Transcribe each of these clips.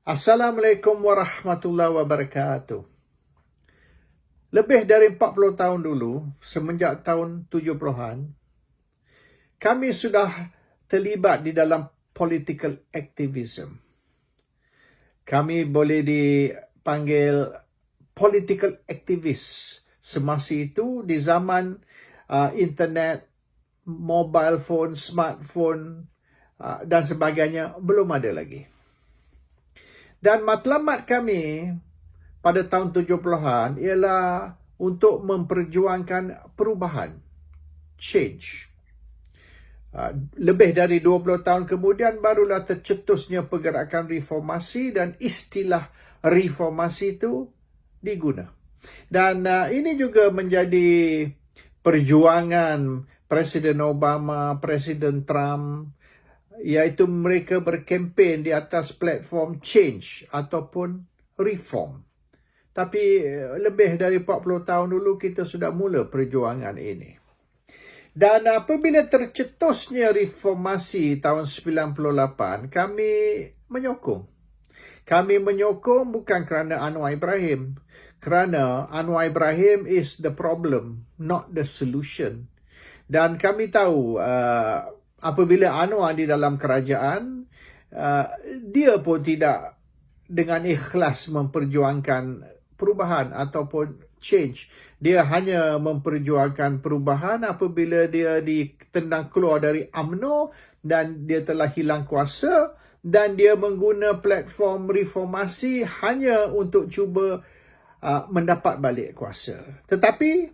Assalamualaikum warahmatullahi wabarakatuh. Lebih dari 40 tahun dulu, semenjak tahun 70-an, kami sudah terlibat di dalam political activism. Kami boleh dipanggil political activist. Semasa itu, di zaman internet, mobile phone, smartphone, dan sebagainya, belum ada lagi. Dan matlamat kami pada tahun 70-an ialah untuk memperjuangkan perubahan, change. Lebih dari 20 tahun kemudian barulah tercetusnya pergerakan reformasi dan istilah reformasi itu diguna. Dan ini juga menjadi perjuangan Presiden Obama, Presiden Trump, iaitu mereka berkempen di atas platform change ataupun reform. Tapi lebih dari 40 tahun dulu kita sudah mula perjuangan ini. Dan apabila tercetusnya reformasi tahun 98, kami menyokong. Kami menyokong bukan kerana Anwar Ibrahim. Kerana Anwar Ibrahim is the problem, not the solution. Dan kami tahu apabila Anwar di dalam kerajaan, dia pun tidak dengan ikhlas memperjuangkan perubahan ataupun change. Dia hanya memperjuangkan perubahan apabila dia ditendang keluar dari UMNO dan dia telah hilang kuasa dan dia mengguna platform reformasi hanya untuk cuba mendapat balik kuasa. Tetapi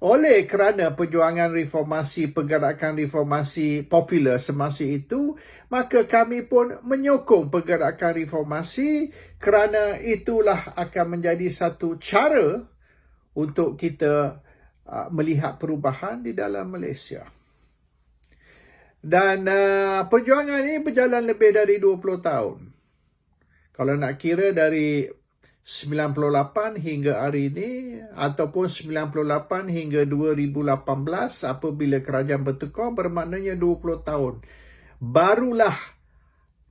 oleh kerana perjuangan reformasi, pergerakan reformasi popular semasa itu, maka kami pun menyokong pergerakan reformasi kerana itulah akan menjadi satu cara untuk kita melihat perubahan di dalam Malaysia. Dan perjuangan ini berjalan lebih dari 20 tahun. Kalau nak kira dari 98 hingga hari ini ataupun 98 hingga 2018 apabila kerajaan bertukar, bermaknanya 20 tahun. Barulah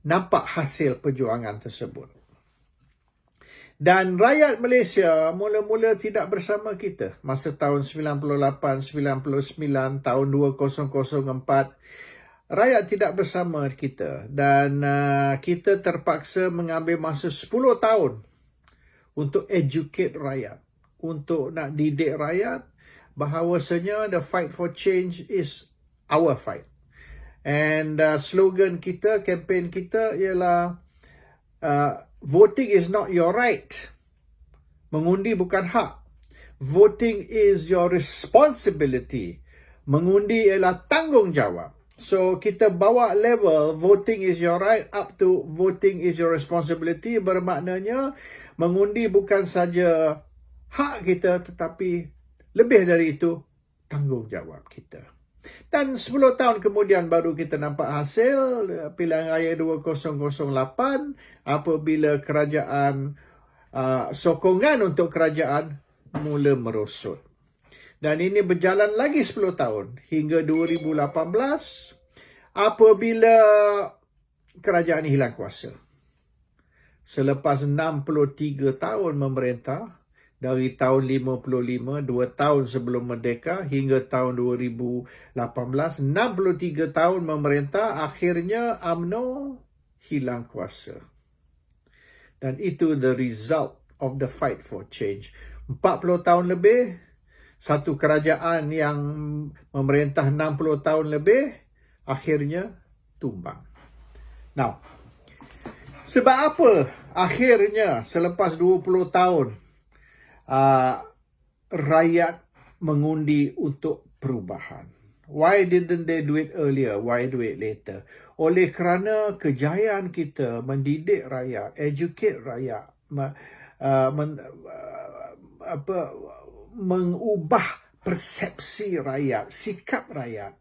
nampak hasil perjuangan tersebut. Dan rakyat Malaysia mula-mula tidak bersama kita masa tahun 98, 99, tahun 2004. Rakyat tidak bersama kita dan kita terpaksa mengambil masa 10 tahun untuk educate rakyat, untuk nak didik rakyat bahawasanya the fight for change is our fight. And slogan kita, kempen kita ialah voting is not your right. Mengundi bukan hak. Voting is your responsibility. Mengundi ialah tanggungjawab. So, kita bawa level voting is your right up to voting is your responsibility. Bermaknanya, mengundi bukan saja hak kita, tetapi lebih dari itu, tanggungjawab kita. Dan 10 tahun kemudian baru kita nampak hasil pilihan raya 2008 apabila kerajaan, sokongan untuk kerajaan mula merosot. Dan ini berjalan lagi 10 tahun hingga 2018 apabila kerajaan hilang kuasa. Selepas 63 tahun memerintah, dari tahun 55, 2 tahun sebelum merdeka hingga tahun 2018, 63 tahun memerintah, akhirnya UMNO hilang kuasa. Dan itu the result of the fight for change. 40 tahun lebih, satu kerajaan yang memerintah 60 tahun lebih, akhirnya tumbang. Now, sebab apa akhirnya selepas 20 tahun rakyat mengundi untuk perubahan? Why didn't they do it earlier? Why do it later? Oleh kerana kejayaan kita mendidik rakyat, educate rakyat, mengubah persepsi rakyat, sikap rakyat,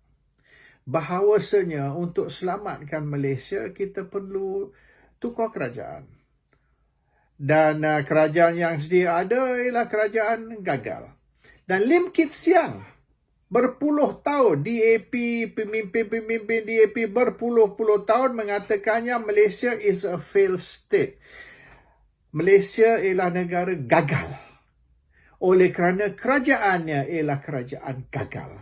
bahawasanya untuk selamatkan Malaysia kita perlu tukar kerajaan. Dan kerajaan yang sedia ada ialah kerajaan gagal. Dan Lim Kit Siang Berpuluh tahun DAP, pemimpin-pemimpin DAP berpuluh-puluh tahun mengatakannya Malaysia is a failed state. Malaysia ialah negara gagal. Oleh kerana kerajaannya ialah kerajaan gagal.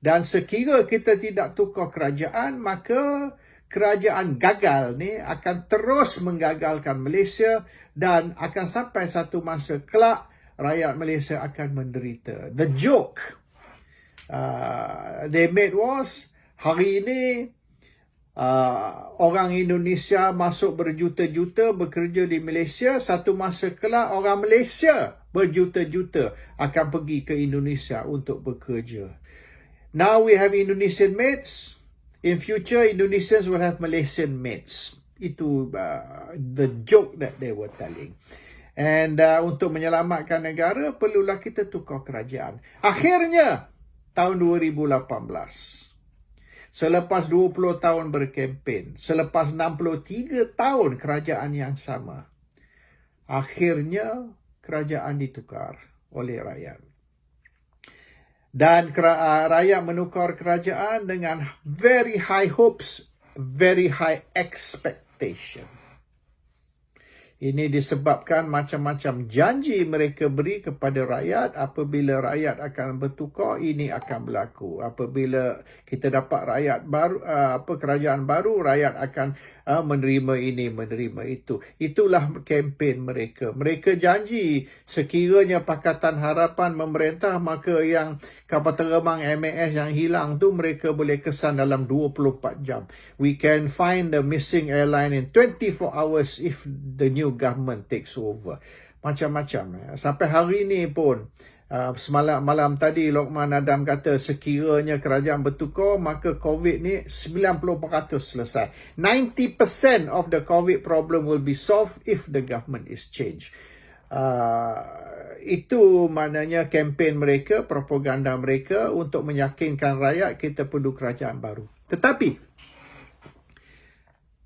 Dan sekira kita tidak tukar kerajaan, maka kerajaan gagal ni akan terus menggagalkan Malaysia dan akan sampai satu masa kelak rakyat Malaysia akan menderita. The joke they made was, hari ini orang Indonesia masuk berjuta-juta bekerja di Malaysia, satu masa kelak orang Malaysia berjuta-juta akan pergi ke Indonesia untuk bekerja. Now we have Indonesian mates. In future, Indonesians will have Malaysian mates. Itu the joke that they were telling. And untuk menyelamatkan negara, perlulah kita tukar kerajaan. Akhirnya, tahun 2018. Selepas 20 tahun berkempen, selepas 63 tahun kerajaan yang sama, akhirnya kerajaan ditukar oleh rakyat. Dan rakyat menukar kerajaan dengan very high hopes, very high expectation. Ini disebabkan macam-macam janji mereka beri kepada rakyat. Apabila rakyat akan bertukar, ini akan berlaku. Apabila kita dapat rakyat baru, kerajaan baru, rakyat akan menerima ini, menerima itu. Itulah kempen mereka. Mereka janji sekiranya Pakatan Harapan memerintah, maka yang kapal terbang MAS yang hilang tu mereka boleh kesan dalam 24 jam. We can find the missing airline in 24 hours if the new government takes over. Macam-macam. Sampai hari ini pun, malam tadi Lokman Adam kata sekiranya kerajaan bertukar, maka COVID ni 90% selesai. 90% of the COVID problem will be solved if the government is changed. Itu maknanya kempen mereka, propaganda mereka untuk meyakinkan rakyat kita perlu kerajaan baru. Tetapi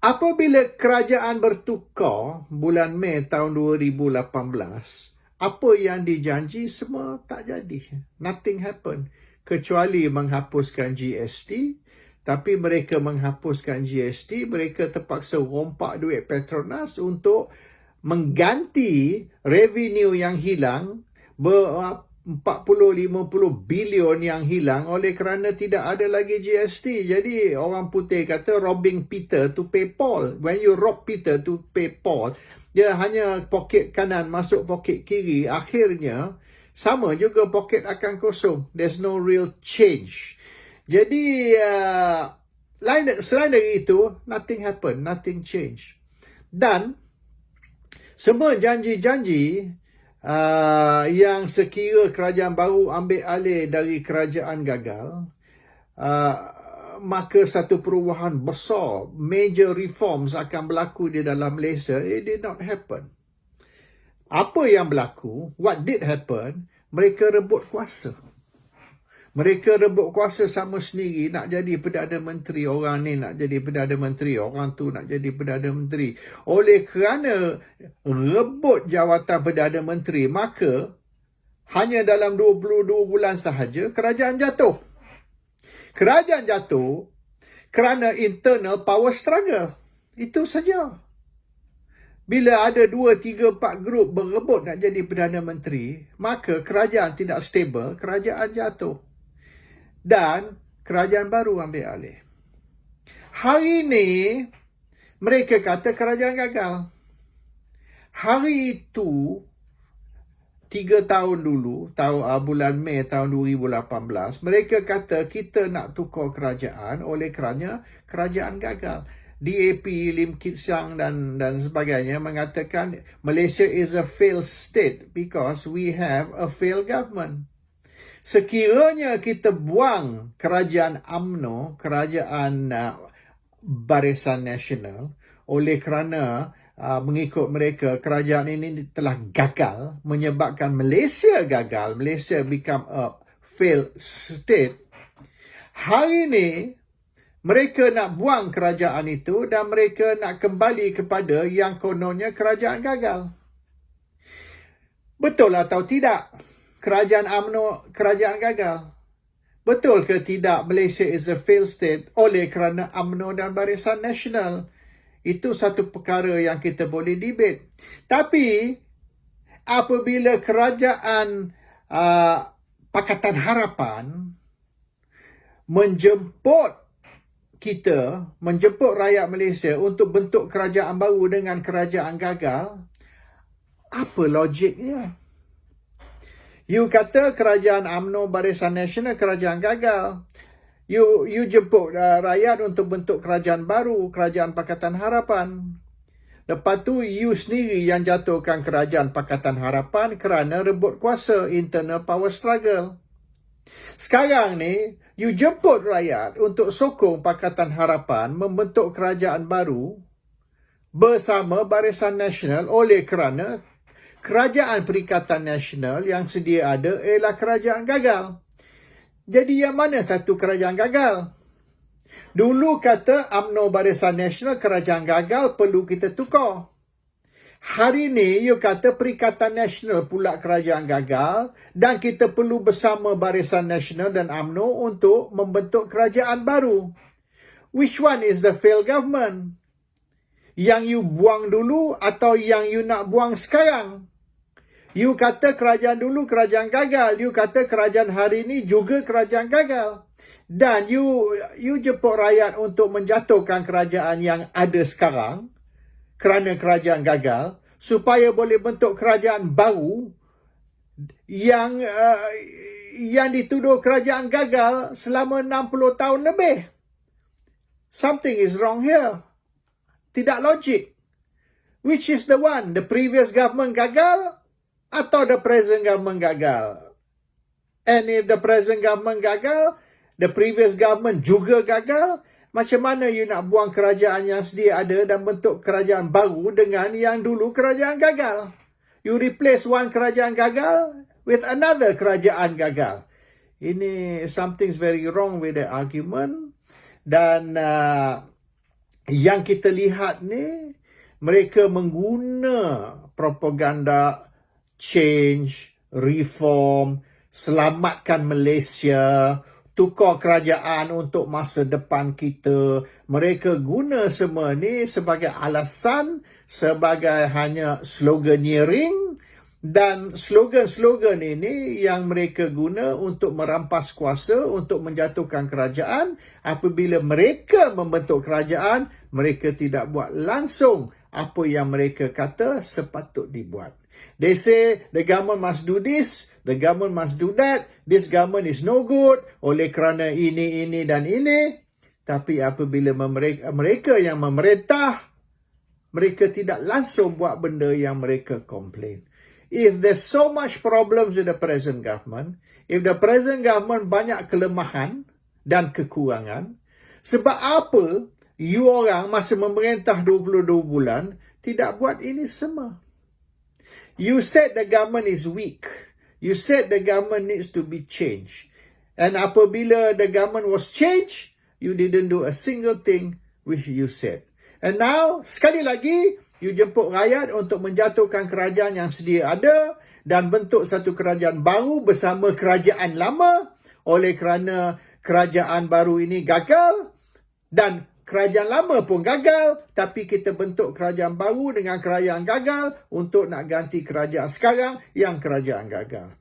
apabila kerajaan bertukar bulan Mei tahun 2018, apa yang dijanji semua tak jadi. Nothing happened. Kecuali menghapuskan GST. Tapi mereka menghapuskan GST, mereka terpaksa rompak duit Petronas untuk mengganti revenue yang hilang, 40-50 bilion yang hilang oleh kerana tidak ada lagi GST. Jadi orang putih kata robbing Peter to pay Paul. When you rob Peter to pay Paul, dia hanya poket kanan masuk poket kiri. Akhirnya sama juga poket akan kosong. There's no real change. Jadi selain dari itu, nothing happen, nothing change. Dan semua janji-janji yang sekira kerajaan baru ambil alih dari kerajaan gagal, maka satu perubahan besar, major reforms akan berlaku di dalam Malaysia. It did not happen. Apa yang berlaku? What did happen? Mereka rebut kuasa. Mereka rebut kuasa sama sendiri, nak jadi Perdana Menteri. Orang ni nak jadi Perdana Menteri, orang tu nak jadi Perdana Menteri. Oleh kerana rebut jawatan Perdana Menteri, maka hanya dalam 22 bulan sahaja kerajaan jatuh. Kerajaan jatuh kerana internal power struggle. Itu saja. Bila ada 2, 3, 4 grup berebut nak jadi Perdana Menteri, maka kerajaan tidak stable, kerajaan jatuh. Dan kerajaan baru ambil alih. Hari ini, mereka kata kerajaan gagal. Hari itu, 3 tahun dulu, bulan Mei tahun 2018, mereka kata kita nak tukar kerajaan oleh kerana kerajaan gagal. DAP, Lim Kit Siang dan sebagainya mengatakan Malaysia is a failed state because we have a failed government. Sekiranya kita buang kerajaan UMNO, kerajaan Barisan Nasional, oleh kerana mengikut mereka kerajaan ini telah gagal, menyebabkan Malaysia gagal, Malaysia become a failed state. Hari ini mereka nak buang kerajaan itu dan mereka nak kembali kepada yang kononnya kerajaan gagal. Betul atau tidak? Kerajaan UMNO, kerajaan gagal. Betul ke tidak Malaysia is a failed state oleh kerana UMNO dan Barisan Nasional? Itu satu perkara yang kita boleh debate. Tapi apabila kerajaan Pakatan Harapan menjemput rakyat Malaysia untuk bentuk kerajaan baru dengan kerajaan gagal, apa logiknya? You kata kerajaan UMNO Barisan Nasional kerajaan gagal. You jemput rakyat untuk bentuk kerajaan baru, kerajaan Pakatan Harapan. Lepas tu you sendiri yang jatuhkan kerajaan Pakatan Harapan kerana rebut kuasa, internal power struggle. Sekarang ni, you jemput rakyat untuk sokong Pakatan Harapan membentuk kerajaan baru bersama Barisan Nasional oleh kerana Kerajaan Perikatan Nasional yang sedia ada ialah kerajaan gagal. Jadi yang mana satu kerajaan gagal? Dulu kata UMNO Barisan Nasional kerajaan gagal perlu kita tukar. Hari ni you kata Perikatan Nasional pula kerajaan gagal dan kita perlu bersama Barisan Nasional dan UMNO untuk membentuk kerajaan baru. Which one is the failed government? Yang you buang dulu atau yang you nak buang sekarang? You kata kerajaan dulu kerajaan gagal. You kata kerajaan hari ini juga kerajaan gagal. Dan you jemput rakyat untuk menjatuhkan kerajaan yang ada sekarang kerana kerajaan gagal supaya boleh bentuk kerajaan baru yang dituduh kerajaan gagal selama 60 tahun lebih. Something is wrong here. Tidak logik. Which is the one? The previous government gagal atau the present government gagal? And if the present government gagal, the previous government juga gagal, macam mana you nak buang kerajaan yang sedia ada dan bentuk kerajaan baru dengan yang dulu kerajaan gagal? You replace one kerajaan gagal with another kerajaan gagal. Ini something's very wrong with the argument. Dan yang kita lihat ni, mereka mengguna propaganda change, reform, selamatkan Malaysia, tukar kerajaan untuk masa depan kita. Mereka guna semua ni sebagai alasan, sebagai hanya sloganeering, dan slogan-slogan ini yang mereka guna untuk merampas kuasa, untuk menjatuhkan kerajaan. Apabila mereka membentuk kerajaan, mereka tidak buat langsung apa yang mereka kata sepatut dibuat. They say the government must do this, the government must do that, this government is no good oleh kerana ini dan ini. Tapi apabila mereka yang memerintah, mereka tidak langsung buat benda yang mereka komplain. If there's so much problems with the present government, if the present government banyak kelemahan dan kekurangan, sebab apa you orang masa memerintah 22 bulan tidak buat ini semua? You said the government is weak. You said the government needs to be changed. And apabila the government was changed, you didn't do a single thing which you said. And now, sekali lagi, you jemput rakyat untuk menjatuhkan kerajaan yang sedia ada dan bentuk satu kerajaan baru bersama kerajaan lama oleh kerana kerajaan baru ini gagal dan kerajaan lama pun gagal, tapi kita bentuk kerajaan baru dengan kerajaan gagal untuk nak ganti kerajaan sekarang yang kerajaan gagal.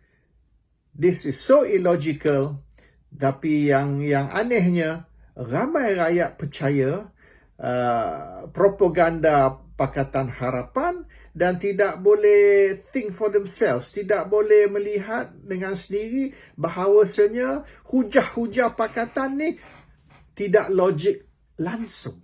This is so illogical. Tapi yang anehnya, ramai rakyat percaya propaganda Pakatan Harapan dan tidak boleh think for themselves, tidak boleh melihat dengan sendiri bahawasanya hujah-hujah Pakatan ni tidak logik langsung.